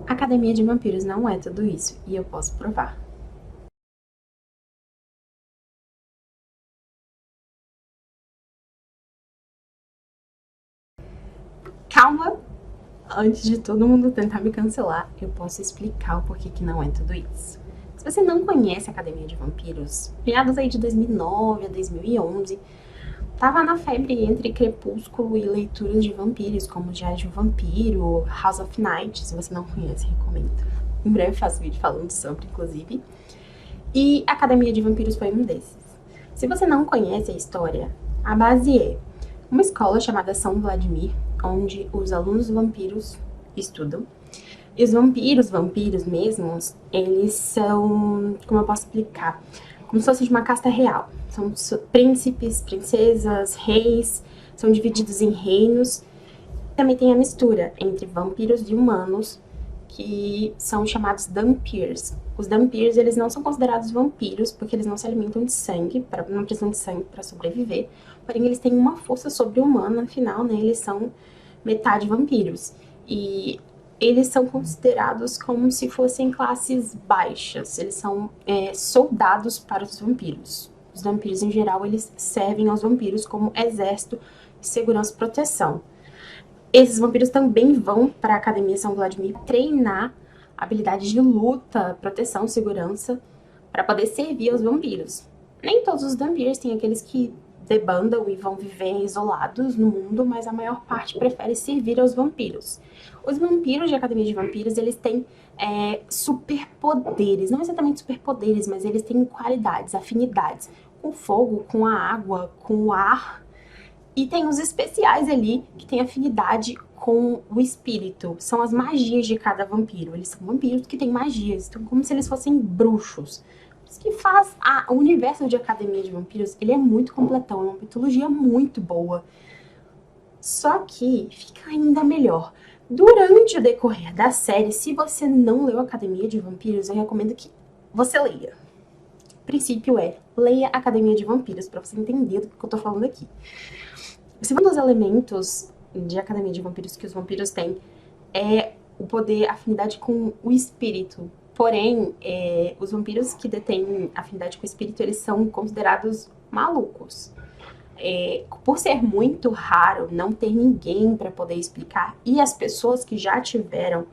Academia de Vampiros não é tudo isso, e eu posso provar. Calma! Antes de todo mundo tentar me cancelar, eu posso explicar o porquê que não é tudo isso. Se você não conhece a Academia de Vampiros, meados aí de 2009 a 2011, tava na febre entre Crepúsculo e leituras de vampiros, como Diário de um Vampiro, House of Night. Se você não conhece, recomendo. Em breve faço vídeo falando sobre, inclusive. E Academia de Vampiros foi um desses. Se você não conhece a história, a base é uma escola chamada São Vladimir, onde os alunos vampiros estudam. E os vampiros mesmos, eles são, como eu posso explicar, como se fosse de uma casta real. São príncipes, princesas, reis, são divididos em reinos. Também tem a mistura entre vampiros e humanos, que são chamados Dhampirs. Os Dhampirs, eles não são considerados vampiros, porque eles não se alimentam de sangue, não precisam de sangue para sobreviver, porém eles têm uma força sobre-humana, afinal, né, eles são metade vampiros. E eles são considerados como se fossem classes baixas, eles são soldados para os vampiros. Os vampiros, em geral, eles servem aos vampiros como exército de segurança e proteção. Esses vampiros também vão para a Academia São Vladimir treinar habilidades de luta, proteção, segurança, para poder servir aos vampiros. Nem todos os vampiros têm aqueles que debandam e vão viver isolados no mundo, mas a maior parte prefere servir aos vampiros. Os vampiros de Academia de Vampiros, eles têm superpoderes, não exatamente superpoderes, mas eles têm qualidades, afinidades, com o fogo, com a água, com o ar. E tem os especiais ali, que tem afinidade com o espírito. São as magias de cada vampiro. Eles são vampiros que têm magias, então como se eles fossem bruxos. Isso que faz o universo de Academia de Vampiros, ele é muito completão, é uma mitologia muito boa. Só que fica ainda melhor. Durante o decorrer da série, se você não leu Academia de Vampiros, eu recomendo que você leia. O princípio é, leia Academia de Vampiros, pra você entender do que eu tô falando aqui. Um dos elementos de Academia de Vampiros que os vampiros têm é o poder, a afinidade com o espírito. Porém, os vampiros que detêm afinidade com o espírito, eles são considerados malucos. Por ser muito raro, não ter ninguém para poder explicar, e as pessoas que já tiveram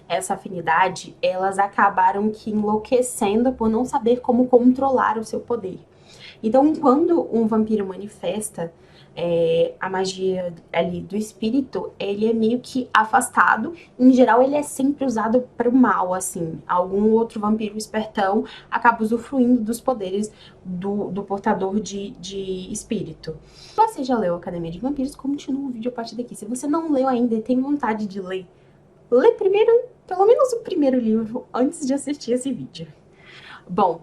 essa afinidade, elas acabaram que enlouquecendo por não saber como controlar o seu poder. Então, quando um vampiro manifesta a magia ali do espírito, ele é meio que afastado. Em geral, ele é sempre usado para o mal, assim. Algum outro vampiro espertão acaba usufruindo dos poderes do portador de espírito. Se você já leu Academia de Vampiros, continua o vídeo a partir daqui. Se você não leu ainda e tem vontade de ler, lê primeiro, pelo menos o primeiro livro, antes de assistir esse vídeo. Bom,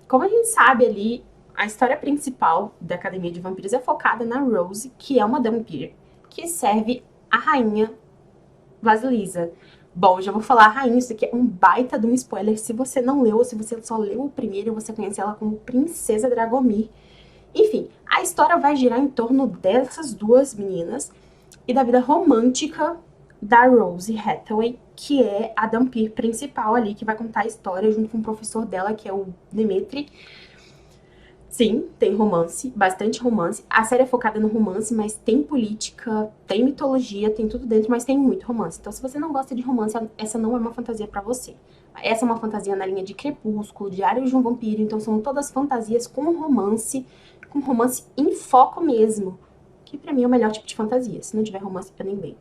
como a gente sabe ali, a história principal da Academia de Vampiros é focada na Rose, que é uma Dhampir, que serve a rainha Vasilisa. Bom, já vou falar a rainha, isso aqui é um baita de um spoiler. Se você não leu, ou se você só leu o primeiro, você conhece ela como Princesa Dragomir. Enfim, a história vai girar em torno dessas duas meninas e da vida romântica da Rose Hathaway, que é a Dhampir principal ali, que vai contar a história junto com o professor dela, que é o Dimitri. Sim, tem romance, bastante romance. A série é focada no romance, mas tem política, tem mitologia, tem tudo dentro, mas tem muito romance. Então, se você não gosta de romance, essa não é uma fantasia pra você. Essa é uma fantasia na linha de Crepúsculo, Diário de um Vampiro, então são todas fantasias com romance em foco mesmo, que pra mim é o melhor tipo de fantasia. Se não tiver romance, eu nem leio.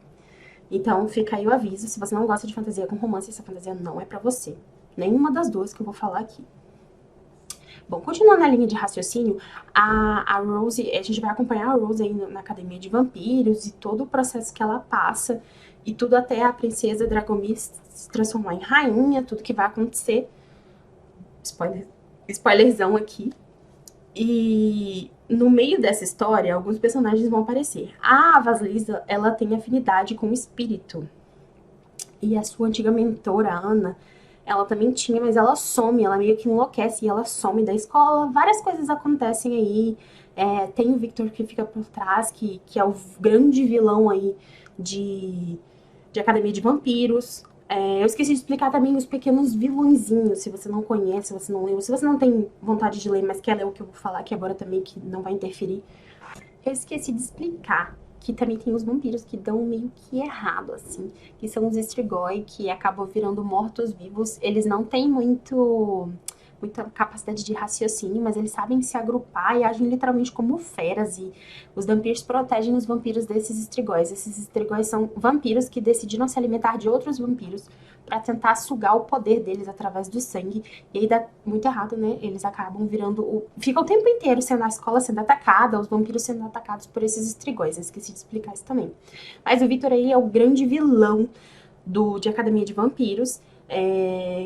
Então, fica aí o aviso, se você não gosta de fantasia com romance, essa fantasia não é pra você. Nenhuma das duas que eu vou falar aqui. Bom, continuando na linha de raciocínio, a Rose, a gente vai acompanhar a Rose aí na Academia de Vampiros e todo o processo que ela passa, e tudo até a princesa Dragomir se transformar em rainha, tudo que vai acontecer. Spoilerzão aqui. E no meio dessa história, alguns personagens vão aparecer. A Vasilisa, ela tem afinidade com o espírito. E a sua antiga mentora, Ana, ela também tinha, mas ela some, ela meio que enlouquece e ela some da escola. Várias coisas acontecem aí. Tem o Victor que fica por trás, que é o grande vilão aí de Academia de Vampiros. Eu esqueci de explicar também os pequenos vilõezinhos, se você não conhece, se você não leu, se você não tem vontade de ler, mas quer ler o que eu vou falar aqui agora também, que não vai interferir. Eu esqueci de explicar que também tem os vampiros que dão meio que errado, assim, que são os Strigoi, que acabam virando mortos-vivos. Eles não têm muita capacidade de raciocínio, mas eles sabem se agrupar e agem literalmente como feras. E os vampiros protegem os vampiros desses Strigóis. Esses Strigóis são vampiros que decidiram se alimentar de outros vampiros para tentar sugar o poder deles através do sangue. E aí dá muito errado, né? Eles acabam virando. Fica o tempo inteiro sendo a escola sendo atacada, os vampiros sendo atacados por esses Strigóis. Eu esqueci de explicar isso também. Mas o Victor aí é o grande vilão de Academia de Vampiros.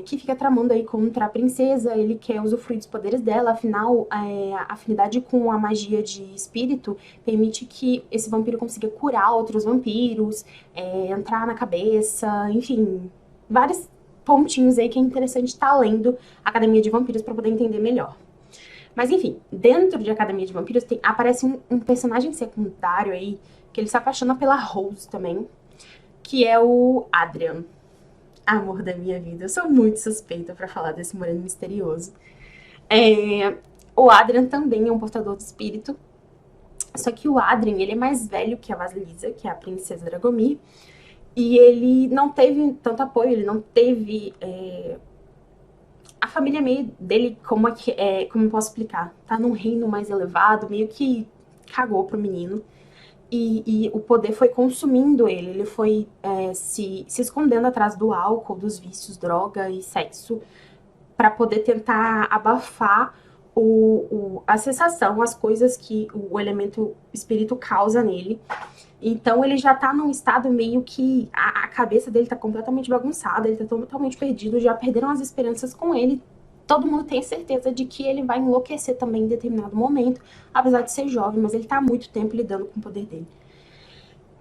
Que fica tramando aí contra a princesa, ele quer usufruir dos poderes dela, afinal, a afinidade com a magia de espírito permite que esse vampiro consiga curar outros vampiros, entrar na cabeça, enfim, vários pontinhos aí que é interessante estar lendo Academia de Vampiros para poder entender melhor. Mas enfim, dentro de Academia de Vampiros aparece um personagem secundário aí, que ele se apaixona pela Rose também, que é o Adrian. Amor da minha vida. Eu sou muito suspeita pra falar desse moreno misterioso. O Adrian também é um portador de espírito. Só que o Adrian, ele é mais velho que a Vasilisa, que é a princesa Dragomir. E ele não teve tanto apoio, ele não teve... A família meio dele, como eu posso explicar? Tá num reino mais elevado, meio que cagou pro menino. E o poder foi consumindo ele foi se escondendo atrás do álcool, dos vícios, droga e sexo, para poder tentar abafar a sensação, as coisas que o elemento espírito causa nele. Então ele já tá num estado meio que a cabeça dele tá completamente bagunçada, ele tá totalmente perdido, já perderam as esperanças com ele. Todo mundo tem certeza de que ele vai enlouquecer também em determinado momento, apesar de ser jovem, mas ele tá há muito tempo lidando com o poder dele.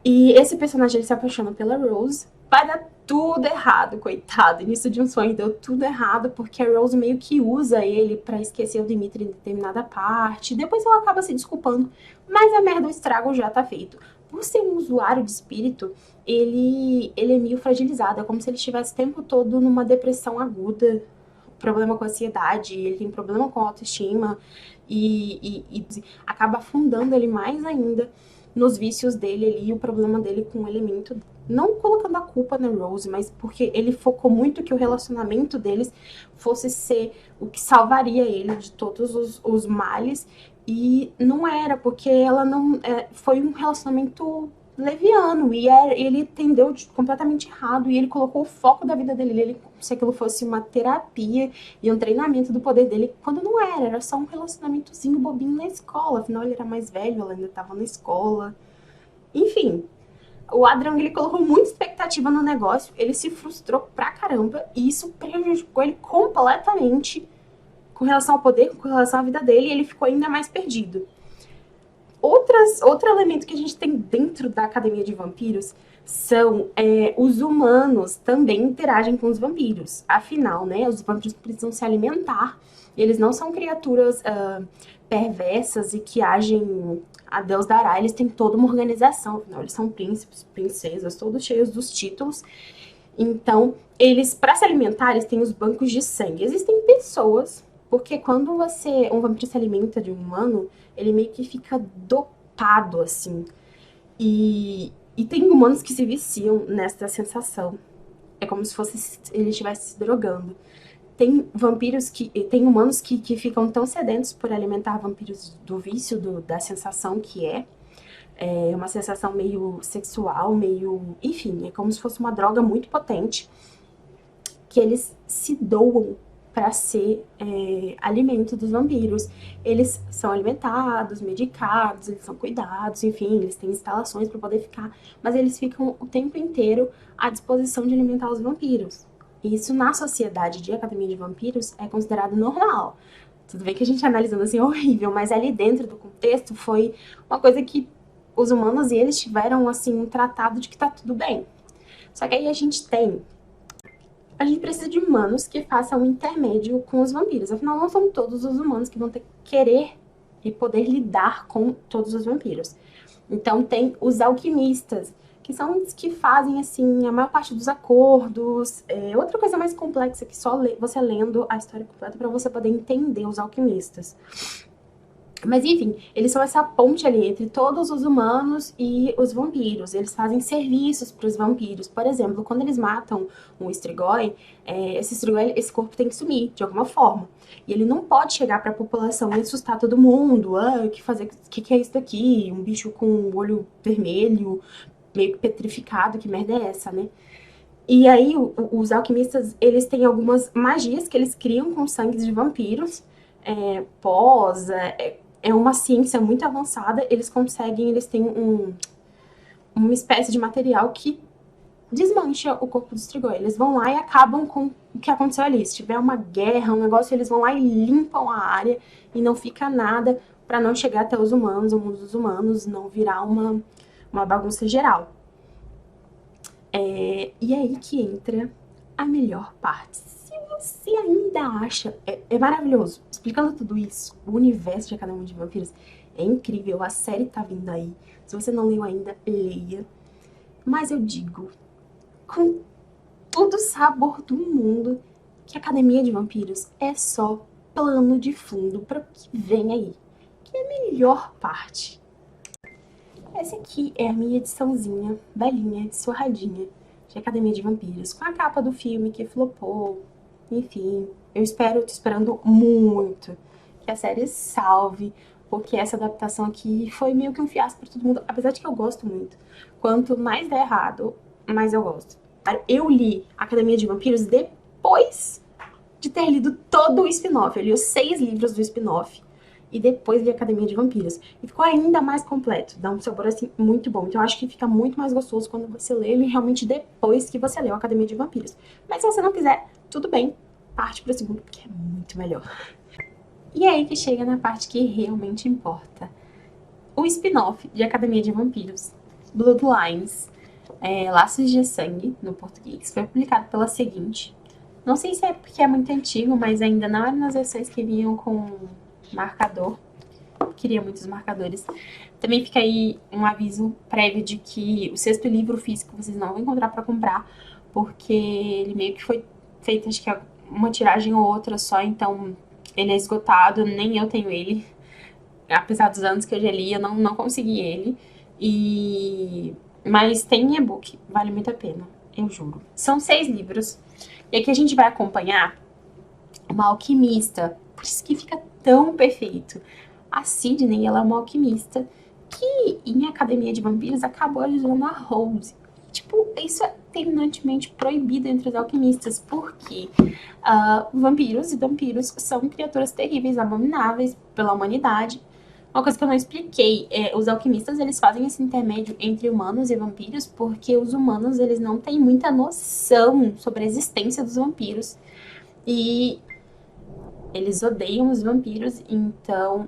E esse personagem, ele se apaixona pela Rose, vai dar tudo errado, coitado. Início de um sonho deu tudo errado, porque a Rose meio que usa ele pra esquecer o Dimitri em determinada parte. Depois ela acaba se desculpando, mas a merda, o estrago já tá feito. Por ser um usuário de espírito, ele é meio fragilizado. É como se ele estivesse o tempo todo numa depressão aguda, problema com a ansiedade, ele tem problema com a autoestima e acaba afundando ele mais ainda nos vícios dele ali, o problema dele com o elemento, não colocando a culpa na Rose, mas porque ele focou muito que o relacionamento deles fosse ser o que salvaria ele de todos os males, e não era, porque ela não foi um relacionamento leviano, e ele entendeu completamente errado, e ele colocou o foco da vida dele, se aquilo fosse uma terapia e um treinamento do poder dele, quando não era só um relacionamentozinho bobinho na escola, afinal ele era mais velho, ela ainda estava na escola. Enfim, o Adrian, ele colocou muita expectativa no negócio, ele se frustrou pra caramba, e isso prejudicou ele completamente com relação ao poder, com relação à vida dele, e ele ficou ainda mais perdido. Outro elemento que a gente tem dentro da Academia de Vampiros são os humanos também interagem com os vampiros. Afinal, né, os vampiros precisam se alimentar. Eles não são criaturas perversas e que agem a Deus dará. Eles têm toda uma organização. Afinal, eles são príncipes, princesas, todos cheios dos títulos. Então, eles, para se alimentar, eles têm os bancos de sangue. Existem pessoas... Porque quando um vampiro se alimenta de um humano, ele meio que fica dopado, assim. E tem humanos que se viciam nessa sensação. É como se ele estivesse se drogando. Tem humanos que ficam tão sedentos por alimentar vampiros do vício, da sensação que é uma sensação meio sexual, meio... Enfim, é como se fosse uma droga muito potente, que eles se doam para ser alimento dos vampiros. Eles são alimentados, medicados, eles são cuidados, enfim, eles têm instalações para poder ficar, mas eles ficam o tempo inteiro à disposição de alimentar os vampiros. E isso na sociedade de Academia de Vampiros é considerado normal. Tudo bem que a gente analisando assim é horrível, mas ali dentro do contexto foi uma coisa que os humanos e eles tiveram assim um tratado de que tá tudo bem. Só que aí a gente precisa de humanos que façam um intermédio com os vampiros. Afinal, não são todos os humanos que vão ter que querer e poder lidar com todos os vampiros. Então tem os alquimistas, que são os que fazem, assim, a maior parte dos acordos. Outra coisa mais complexa que só você lendo a história completa para você poder entender os alquimistas. Mas enfim, eles são essa ponte ali entre todos os humanos e os vampiros. Eles fazem serviços para os vampiros. Por exemplo, quando eles matam um Strigoi, esse corpo tem que sumir de alguma forma. E ele não pode chegar para a população e assustar todo mundo. O que é isso daqui? Um bicho com um olho vermelho, meio que petrificado, que merda é essa, né? E aí, os alquimistas, eles têm algumas magias que eles criam com sangue de vampiros. Pós, é uma ciência muito avançada. Eles têm uma espécie de material que desmancha o corpo do Strigoi. Eles vão lá e acabam com o que aconteceu ali. Se tiver uma guerra, um negócio, eles vão lá e limpam a área e não fica nada para não chegar até os humanos, o mundo dos humanos, não virar uma bagunça geral. E aí que entra a melhor parte. Se você ainda acha... É maravilhoso. Explicando tudo isso, o universo de Academia de Vampiros é incrível. A série tá vindo aí. Se você não leu ainda, leia. Mas eu digo, com todo o sabor do mundo, que Academia de Vampiros é só plano de fundo para o que vem aí. Que é a melhor parte. Essa aqui é a minha ediçãozinha, belinha, surradinha, de Academia de Vampiros, com a capa do filme que flopou. Enfim, tô esperando muito que a série salve, porque essa adaptação aqui foi meio que um fiasco pra todo mundo, apesar de que eu gosto muito. Quanto mais der errado, mais eu gosto. Eu li Academia de Vampiros depois de ter lido todo o spin-off. Eu li os 6 livros do spin-off e depois li Academia de Vampiros. E ficou ainda mais completo, dá um sabor, assim, muito bom. Então eu acho que fica muito mais gostoso quando você lê ele realmente depois que você leu Academia de Vampiros. Mas se você não quiser, tudo bem, parte pro segundo, porque é muito melhor. E é aí que chega na parte que realmente importa. O spin-off de Academia de Vampiros, Bloodlines, Laços de Sangue, no português, foi publicado pela Seguinte. Não sei se é porque é muito antigo, mas ainda não era nas versões que vinham com marcador. Queria muitos marcadores. Também fica aí um aviso prévio de que o 6º livro físico vocês não vão encontrar para comprar, porque ele meio que foi feito, acho que é uma tiragem ou outra só, então ele é esgotado, nem eu tenho ele. Apesar dos anos que eu já li, eu não consegui ele. Mas tem e-book, vale muito a pena, eu juro. São 6 livros, e aqui a gente vai acompanhar uma alquimista, por isso que fica tão perfeito. A Sidney, ela é uma alquimista que em Academia de Vampiros acabou ajudando a Rose. Tipo, isso é terminantemente proibido entre os alquimistas, porque vampiros e vampiros são criaturas terríveis, abomináveis pela humanidade. Uma coisa que eu não expliquei, os alquimistas, eles fazem esse intermédio entre humanos e vampiros porque os humanos, eles não têm muita noção sobre a existência dos vampiros. E eles odeiam os vampiros, então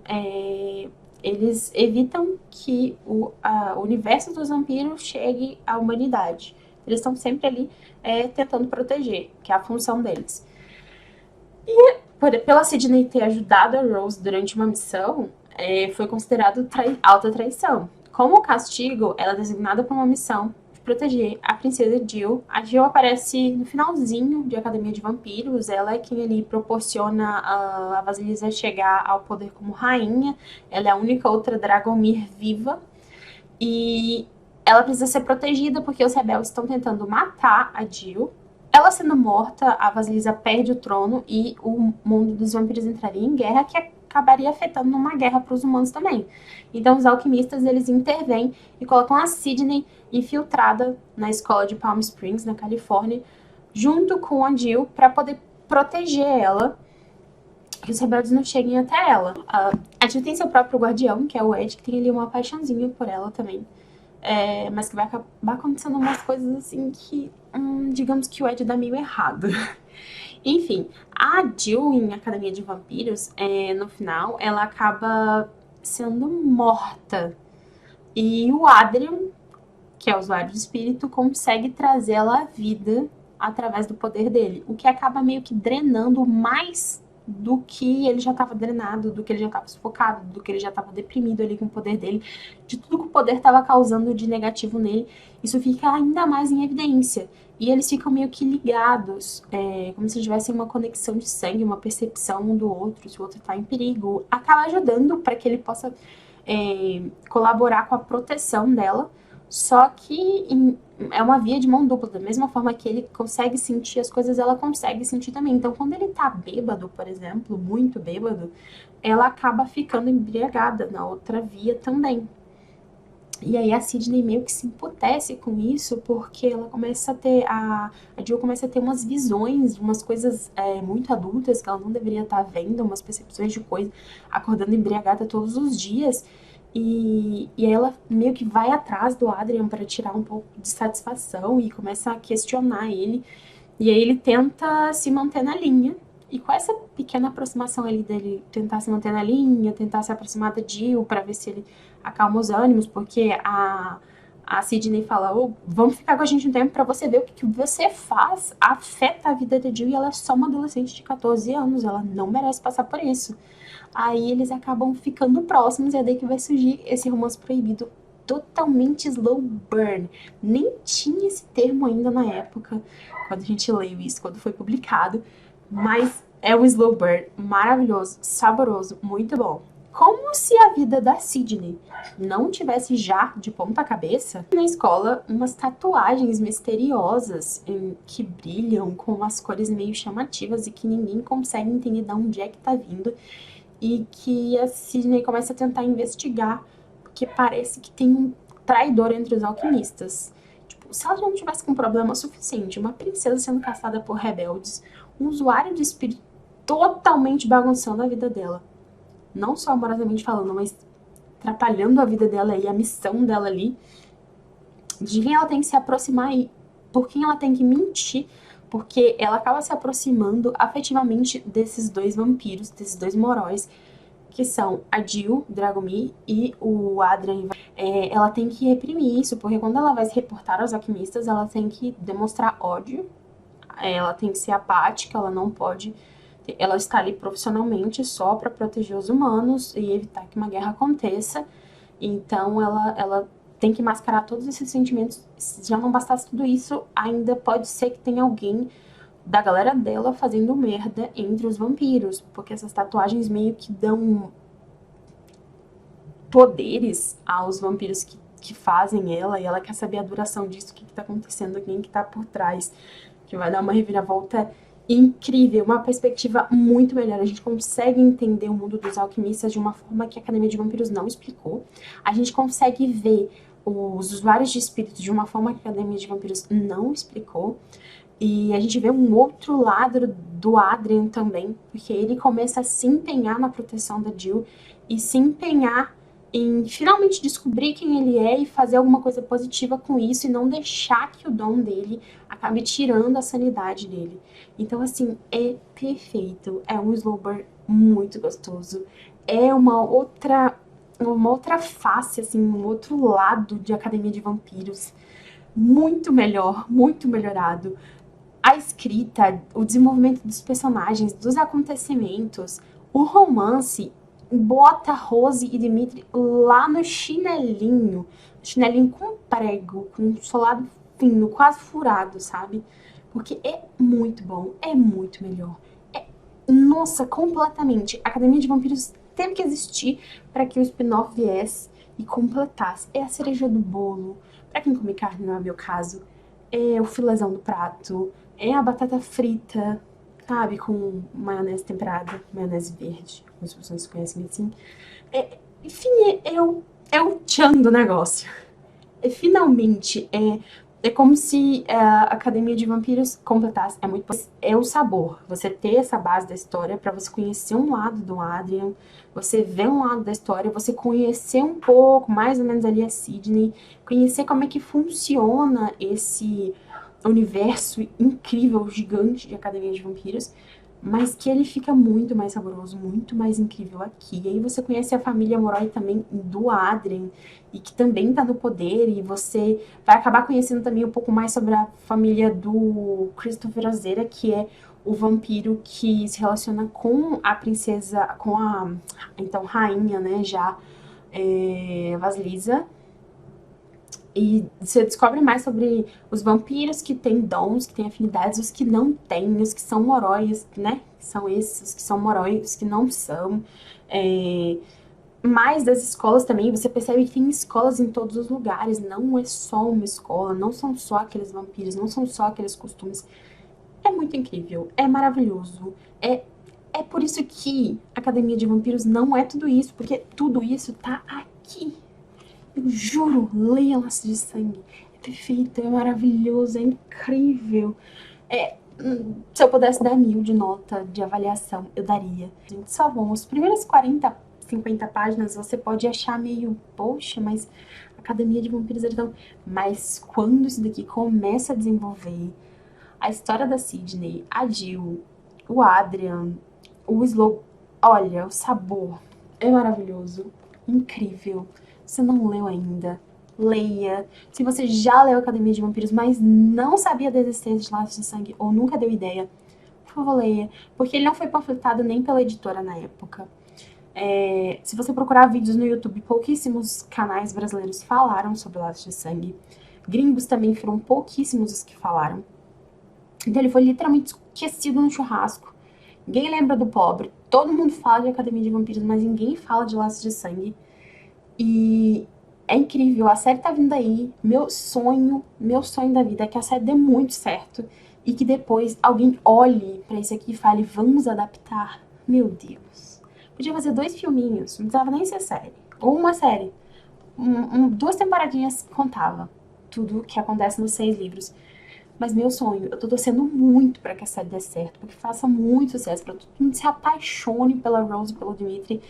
eles evitam que o universo dos vampiros chegue à humanidade. Eles estão sempre ali tentando proteger, que é a função deles. E pela Sidney ter ajudado a Rose durante uma missão, foi considerado alta traição. Como castigo, ela é designada para uma missão de proteger a princesa Jill. A Jill aparece no finalzinho de Academia de Vampiros. Ela é quem ali proporciona a Vasilisa chegar ao poder como rainha. Ela é a única outra Dragomir viva. E ela precisa ser protegida porque os rebeldes estão tentando matar a Jill. Ela sendo morta, a Vasilisa perde o trono e o mundo dos vampiros entraria em guerra, que acabaria afetando numa guerra para os humanos também. Então os alquimistas, eles intervêm e colocam a Sidney infiltrada na escola de Palm Springs, na Califórnia, junto com a Jill, para poder proteger ela, que os rebeldes não cheguem até ela. A Jill tem seu próprio guardião, que é o Ed, que tem ali uma paixãozinha por ela também. Mas que vai acabar acontecendo umas coisas assim que, digamos que o Ed dá meio errado. Enfim, a Jill em Academia de Vampiros, no final, ela acaba sendo morta. E o Adrian, que é o usuário de espírito, consegue trazê-la à vida através do poder dele. O que acaba meio que drenando mais do que ele já estava drenado, do que ele já estava sufocado, do que ele já estava deprimido ali com o poder dele, de tudo que o poder estava causando de negativo nele. Isso fica ainda mais em evidência. E eles ficam meio que ligados, como se tivessem uma conexão de sangue, uma percepção um do outro, se o outro está em perigo. Acaba ajudando para que ele possa colaborar com a proteção dela, só que é uma via de mão dupla. Da mesma forma que ele consegue sentir as coisas, ela consegue sentir também. Então, quando ele tá bêbado, por exemplo, muito bêbado, ela acaba ficando embriagada na outra via também. E aí a Sidney meio que se emputece com isso, porque ela começa a ter, a Jill começa a ter umas visões, umas coisas muito adultas que ela não deveria estar vendo, umas percepções de coisa, acordando embriagada todos os dias. E aí ela meio que vai atrás do Adrian para tirar um pouco de satisfação e começa a questionar ele. E aí ele tenta se manter na linha. E com essa pequena aproximação ali dele tentar se manter na linha, tentar se aproximar da Jill para ver se ele acalma os ânimos, porque a Sidney fala, vamos ficar com a gente um tempo pra você ver o que você faz afeta a vida da Jill, e ela é só uma adolescente de 14 anos, ela não merece passar por isso. Aí eles acabam ficando próximos, e é daí que vai surgir esse romance proibido totalmente slow burn. Nem tinha esse termo ainda na época, quando a gente leu isso, quando foi publicado, mas é um slow burn maravilhoso, saboroso, muito bom. Como se a vida da Sidney não tivesse já de ponta cabeça, na escola umas tatuagens misteriosas que brilham com umas cores meio chamativas e que ninguém consegue entender de onde é que tá vindo, e que a Sidney começa a tentar investigar, porque parece que tem um traidor entre os alquimistas. Tipo, se ela não tivesse com problema suficiente, uma princesa sendo caçada por rebeldes, um usuário de espírito totalmente bagunçando a vida dela, não só amorosamente falando, mas atrapalhando a vida dela e a missão dela ali, de quem ela tem que se aproximar e por quem ela tem que mentir, porque ela acaba se aproximando afetivamente desses dois vampiros, desses dois moróis, que são a Jill Dragomir e o Adrian. Ela tem que reprimir isso, porque quando ela vai se reportar aos alquimistas, ela tem que demonstrar ódio, ela tem que ser apática, ela não pode... Ela está ali profissionalmente só para proteger os humanos e evitar que uma guerra aconteça. Então ela tem que mascarar todos esses sentimentos. Se já não bastasse tudo isso, ainda pode ser que tenha alguém da galera dela fazendo merda entre os vampiros, porque essas tatuagens meio que dão poderes aos vampiros que fazem ela, e ela quer saber a duração disso, o que tá acontecendo, quem que tá por trás, que vai dar uma reviravolta incrível, uma perspectiva muito melhor. A gente consegue entender o mundo dos alquimistas de uma forma que a Academia de Vampiros não explicou. A gente consegue ver os usuários de espíritos de uma forma que a Academia de Vampiros não explicou. E a gente vê um outro lado do Adrian também, porque ele começa a se empenhar na proteção da Jill e se empenhar em finalmente descobrir quem ele é e fazer alguma coisa positiva com isso e não deixar que o dom dele acabe tirando a sanidade dele. Então, assim, é perfeito. É um slow burn muito gostoso. É uma outra face, assim, um outro lado de Academia de Vampiros. Muito melhor, muito melhorado. A escrita, o desenvolvimento dos personagens, dos acontecimentos, o romance bota Rose e Dimitri lá no chinelinho com prego, com um solado fino, quase furado, sabe? Porque é muito bom, é muito melhor. Nossa, completamente. A Academia de Vampiros teve que existir para que o spin-off viesse e completasse. É a cereja do bolo. Pra quem come carne, não é meu caso. É o filezão do prato. É a batata frita, sabe? Com maionese temperada, maionese verde. Algumas pessoas conhecem assim. Enfim, é o tchan do negócio. Finalmente, é como se a Academia de Vampiros completasse. É o sabor. Você ter essa base da história pra você conhecer um lado do Adrian, você ver um lado da história, você conhecer um pouco, mais ou menos ali a Sidney, conhecer como é que funciona esse universo incrível, gigante de Academia de Vampiros. mas que ele fica muito mais saboroso, muito mais incrível aqui. E aí você conhece a família Moroi também do Adrien, e que também tá no poder, e você vai acabar conhecendo também um pouco mais sobre a família do Christopher Azera, que é o vampiro que se relaciona com a princesa, com a, então, rainha, né, já, Vasilisa. E você descobre mais sobre os vampiros que têm dons, que têm afinidades, os que não têm, os que são moróis, né? São esses, os que são moróis, os que não são. É... Mais das escolas também, você percebe que tem escolas em todos os lugares, não é só uma escola, não são só aqueles vampiros, não são só aqueles costumes. É muito incrível, é maravilhoso, é por isso que a Academia de Vampiros não é tudo isso, porque tudo isso tá aqui. Eu juro, leia Laços de Sangue. É perfeito, é maravilhoso, é incrível. Se eu pudesse dar 1000 de nota de avaliação, eu daria. Gente, só bom. As primeiras 40, 50 páginas você pode achar meio, poxa, mas Academia de Vampiros é tão... Mas quando isso daqui começa a desenvolver a história da Sydney, a Jill, o Adrian, o Slow, olha, o sabor é maravilhoso, incrível. Se não leu ainda, leia. Se você já leu Academia de Vampiros, mas não sabia da existência de Laços de Sangue ou nunca deu ideia, por favor, leia. Porque ele não foi panfletado nem pela editora na época. Se você procurar vídeos no YouTube, pouquíssimos canais brasileiros falaram sobre Laços de Sangue. Gringos também foram pouquíssimos os que falaram. Então ele foi literalmente esquecido no churrasco. Ninguém lembra do pobre. Todo mundo fala de Academia de Vampiros, mas ninguém fala de Laços de Sangue. E é incrível, a série tá vindo aí. Meu sonho da vida é que a série dê muito certo e que depois alguém olhe pra isso aqui e fale, vamos adaptar. Meu Deus. Podia fazer 2 filminhos, não precisava nem ser série. Ou uma série. 2 temporadinhas contava tudo que acontece nos 6 livros. Mas meu sonho, eu tô torcendo muito pra que a série dê certo, pra que faça muito sucesso, pra todo mundo se apaixone pela Rose e pelo Dimitri,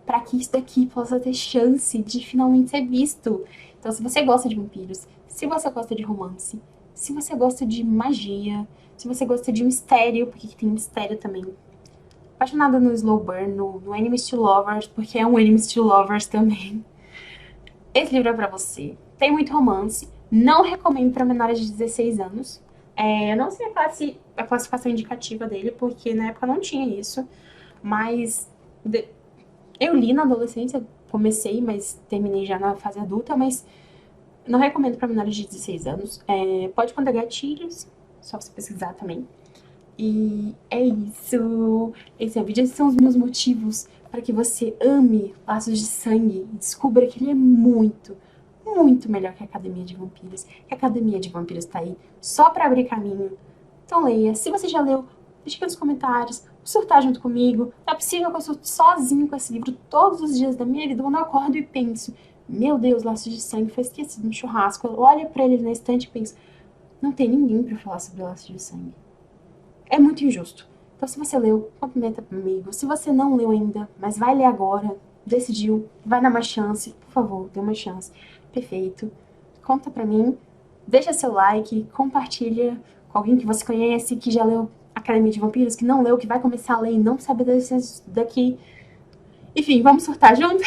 pra que isso daqui possa ter chance de finalmente ser visto. Então, se você gosta de vampiros, se você gosta de romance, se você gosta de magia, se você gosta de mistério, porque tem mistério também. Apaixonada no Slow Burn, no Enemies to Lovers, porque é um Enemies to Lovers também. Esse livro é pra você. Tem muito romance. Não recomendo pra menores de 16 anos. Eu não sei a classificação indicativa dele, porque na época não tinha isso. Mas eu li na adolescência, comecei, mas terminei já na fase adulta, mas não recomendo pra menores de 16 anos. Pode conter gatilhos, só você pesquisar também. E é isso. Esse é o vídeo. Esses são os meus motivos para que você ame Laços de Sangue e descubra que ele é muito, muito melhor que a Academia de Vampiros. Que a Academia de Vampiros tá aí só para abrir caminho. Então leia. Se você já leu, deixa aqui nos comentários. Surtar junto comigo. É possível que eu surte sozinho com esse livro todos os dias da minha vida, quando eu acordo e penso, meu Deus, Laços de Sangue foi esquecido no churrasco. Eu olho pra ele na estante e penso, não tem ninguém pra falar sobre Laços de Sangue. É muito injusto. Então, se você leu, comenta comigo. Se você não leu ainda, mas vai ler agora, decidiu, vai dar uma chance, por favor, dê uma chance. Perfeito. Conta pra mim, deixa seu like, compartilha com alguém que você conhece, que já leu Academia de Vampiros, que não leu, que vai começar a ler e não sabe daqui. Enfim, vamos surtar junto?